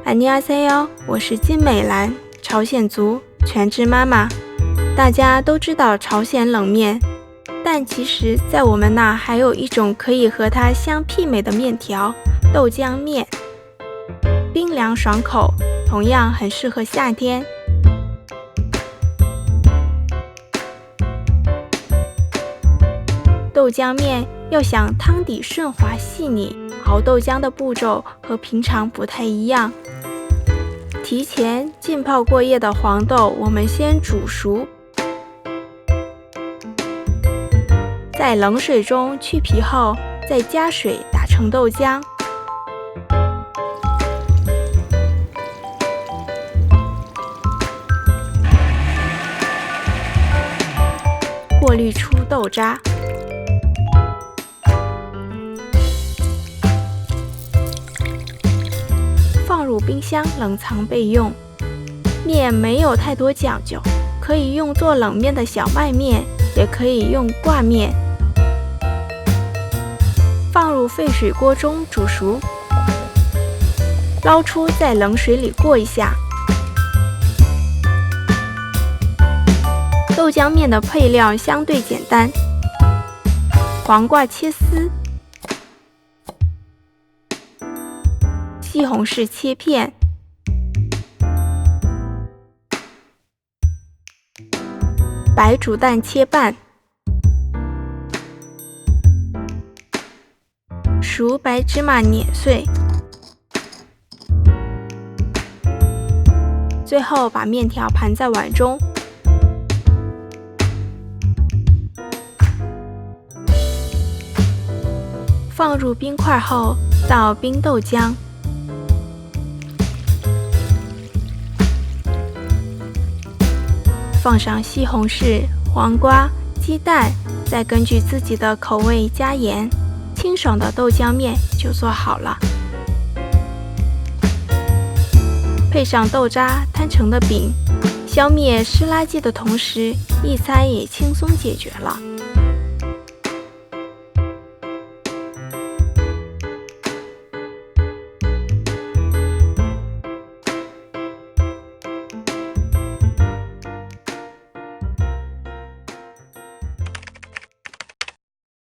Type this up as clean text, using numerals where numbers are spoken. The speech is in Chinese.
안녕하세요，我是金美兰，朝鲜族全职妈妈。大家都知道朝鲜冷面，但其实在我们那还有一种可以和它相媲美的面条——豆浆面，冰凉爽口，同样很适合夏天。豆浆面要想汤底顺滑细腻，熬豆浆的步骤和平常不太一样。提前浸泡过夜的黄豆，我们先煮熟，在冷水中去皮后，再加水打成豆浆。过滤出豆渣。放入冰箱冷藏备用。面没有太多讲究，可以用作冷面的小麦面，也可以用挂面。放入沸水锅中煮熟，捞出在冷水里过一下。豆浆面的配料相对简单，黄瓜切丝，西红柿切片，白煮蛋切半，熟白芝麻碾碎，最后把面条盘在碗中，放入冰块后倒冰豆浆，放上西红柿、黄瓜、鸡蛋，再根据自己的口味加盐，清爽的豆浆面就做好了。配上豆渣摊成的饼，消灭湿垃圾的同时，一餐也轻松解决了。